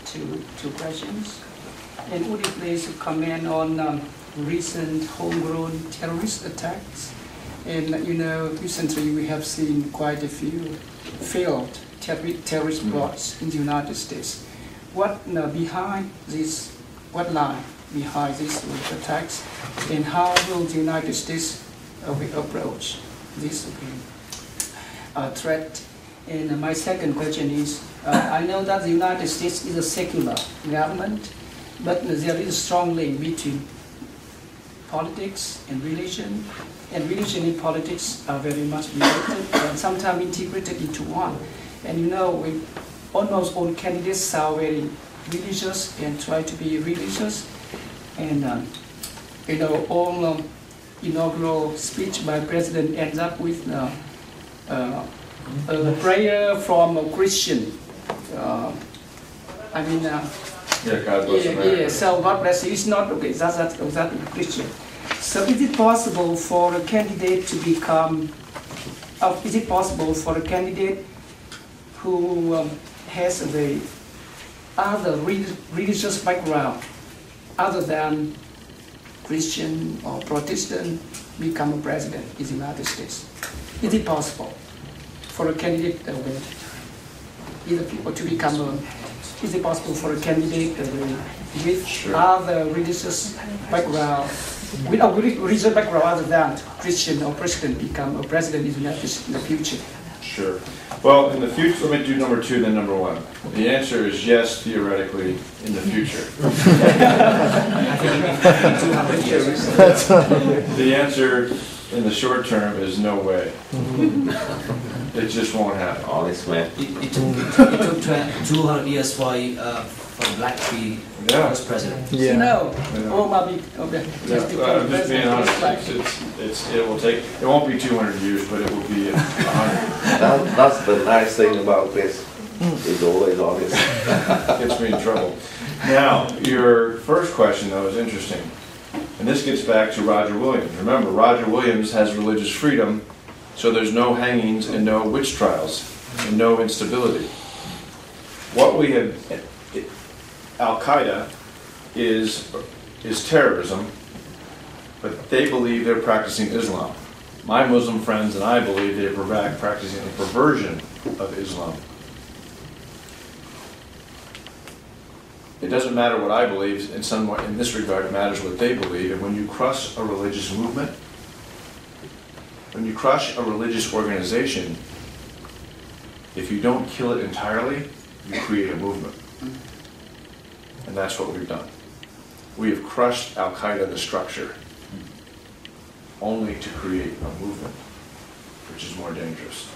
two questions. And would you please comment on recent homegrown terrorist attacks? And recently we have seen quite a few failed terrorist plots in the United States. What behind this? What lie behind these attacks? And how will the United States approach this threat? And my second question is, I know that the United States is a secular government, but there is a strong link between politics and religion and politics are very much related and sometimes integrated into one. And almost all candidates sound very religious and try to be religious. And all inaugural speech by President ends up with a prayer from a Christian. God bless America. Yeah, so God bless you. It's not okay. That's Christian. So is it possible for a candidate to become? Is it possible for a candidate who has a other religious background other than Christian or Protestant become a president in the United States? Is it possible for a candidate either people to become a? Is it possible for a candidate with other religious background, with a religious background other than Christian or Protestant, become a president in the United States in the future? Sure. Well, in the future, let me do number two, then number one. The answer is yes, theoretically, in the future. The answer in the short term is no way. It just won't happen. It took 200 years for black to be first president. Yeah. No. I'm just being honest. It won't be 200 years, but it will be 100. That's the nice thing about this. It's always obvious. Gets me in trouble. Now, your first question, though, is interesting. And this gets back to Roger Williams. Remember, Roger Williams has religious freedom, so there's no hangings and no witch trials and no instability. What we have, Al-Qaeda is terrorism, but they believe they're practicing Islam. My Muslim friends and I believe they're practicing a perversion of Islam. It doesn't matter what I believe, in this regard it matters what they believe. And when you crush a religious movement, when you crush a religious organization, if you don't kill it entirely, you create a movement. And that's what we've done. We have crushed Al-Qaeda, the structure, only to create a movement, which is more dangerous.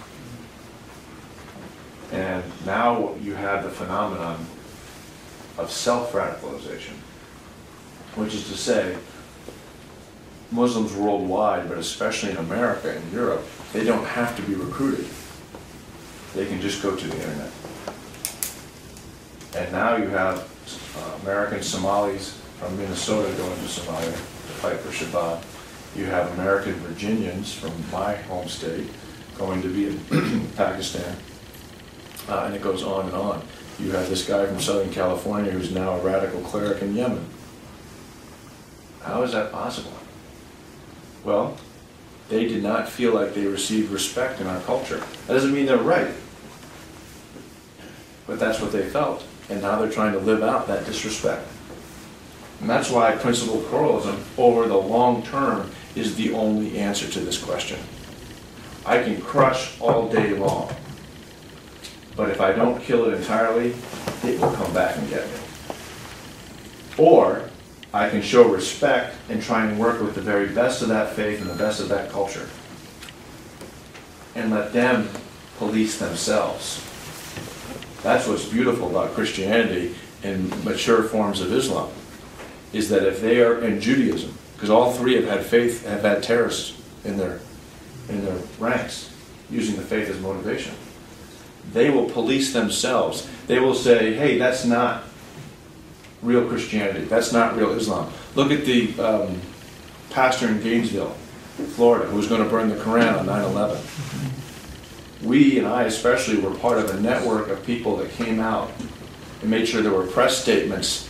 And now you have the phenomenon of self-radicalization, which is to say, Muslims worldwide, but especially in America and Europe, they don't have to be recruited. They can just go to the internet. And now you have American Somalis from Minnesota going to Somalia to fight for Shabab. You have American Virginians from my home state going to be in Pakistan. And it goes on and on. You have this guy from Southern California who's now a radical cleric in Yemen. How is that possible? Well, they did not feel like they received respect in our culture. That doesn't mean they're right, but that's what they felt. And now they're trying to live out that disrespect. And that's why principled pluralism over the long term is the only answer to this question. I can crush all day long, but if I don't kill it entirely, it will come back and get me. Or I can show respect and try and work with the very best of that faith and the best of that culture and let them police themselves. That's what's beautiful about Christianity and mature forms of Islam, is that if they are in Judaism, because all three have had faith, have had terrorists in their ranks, using the faith as motivation. They will police themselves. They will say, hey, that's not real Christianity. That's not real Islam. Look at the pastor in Gainesville, Florida, who was going to burn the Quran on 9/11. We, and I especially, were part of a network of people that came out and made sure there were press statements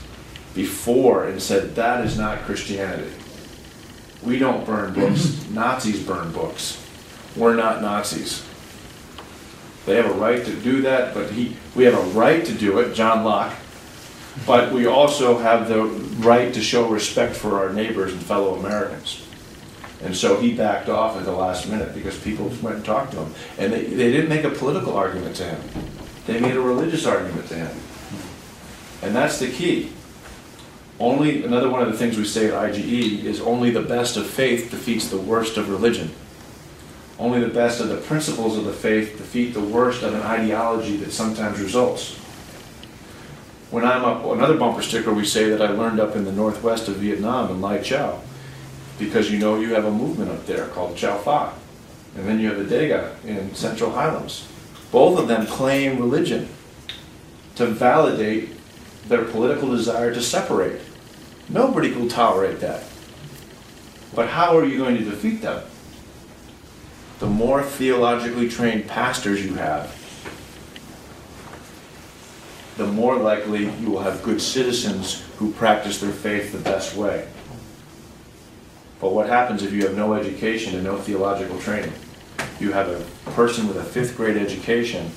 before and said, that is not Christianity. We don't burn books. Nazis burn books. We're not Nazis. They have a right to do that, but we have a right to do it, John Locke, but we also have the right to show respect for our neighbors and fellow Americans. And so he backed off at the last minute because people went and talked to him. And they didn't make a political argument to him. They made a religious argument to him. And that's the key. Another one of the things we say at IGE is only the best of faith defeats the worst of religion. Only the best of the principles of the faith defeat the worst of an ideology that sometimes results. When I'm up, another bumper sticker we say that I learned up in the northwest of Vietnam in Lai Chau, because you have a movement up there called Chow Pha, and then you have the Dega in Central Highlands. Both of them claim religion to validate their political desire to separate. Nobody will tolerate that. But how are you going to defeat them? The more theologically trained pastors you have, the more likely you will have good citizens who practice their faith the best way. But what happens if you have no education and no theological training? You have a person with a 5th grade education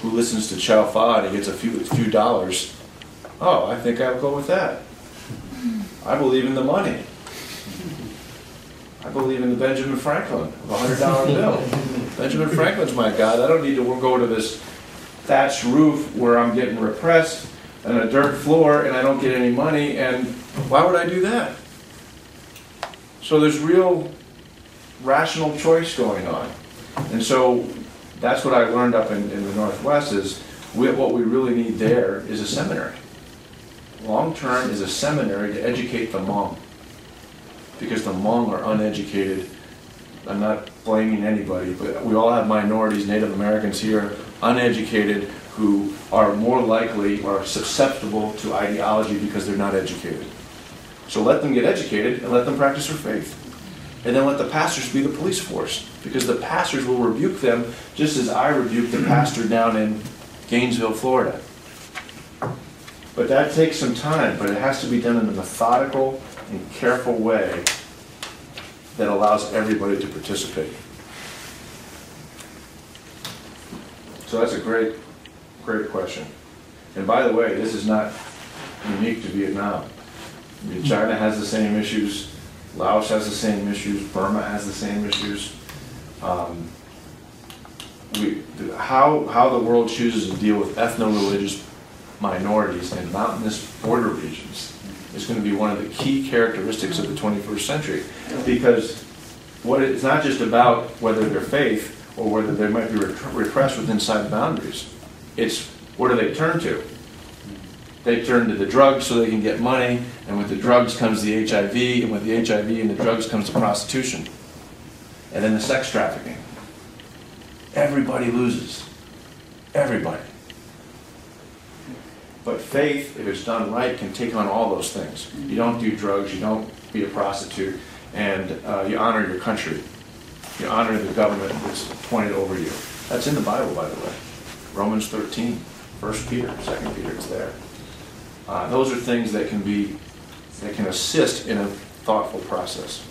who listens to Chow Pha and he gets a few dollars. Oh, I think I'll go with that. I believe in the money. I believe in the Benjamin Franklin, the $100 bill. Benjamin Franklin's my God. I don't need to go to this thatched roof where I'm getting repressed and a dirt floor and I don't get any money, and why would I do that? So there's real rational choice going on. And so that's what I learned up in the Northwest is what we really need there is a seminary. Long term is a seminary to educate the Hmong. Because the Hmong are uneducated. I'm not blaming anybody, but we all have minorities, Native Americans here, uneducated, who are more likely or susceptible to ideology because they're not educated. So let them get educated and let them practice their faith. And then let the pastors be the police force, because the pastors will rebuke them just as I rebuked the pastor down in Gainesville, Florida. But that takes some time, but it has to be done in a methodical and careful way that allows everybody to participate. So that's a great question. And by the way, this is not unique to Vietnam. I mean, China has the same issues, Laos has the same issues, Burma has the same issues. How the world chooses to deal with ethno-religious minorities in mountainous border regions is going to be one of the key characteristics of the 21st century. Because it's not just about whether their faith or whether they might be repressed within inside boundaries. It's where do they turn to? They turn to the drugs so they can get money, and with the drugs comes the HIV, and with the HIV and the drugs comes the prostitution. And then the sex trafficking. Everybody loses. Everybody. But faith, if it's done right, can take on all those things. You don't do drugs, you don't be a prostitute, and you honor your country. You honor the government that's appointed over you. That's in the Bible, by the way. Romans 13, 1 Peter, 2 Peter, it's there. Those are things that can assist in a thoughtful process.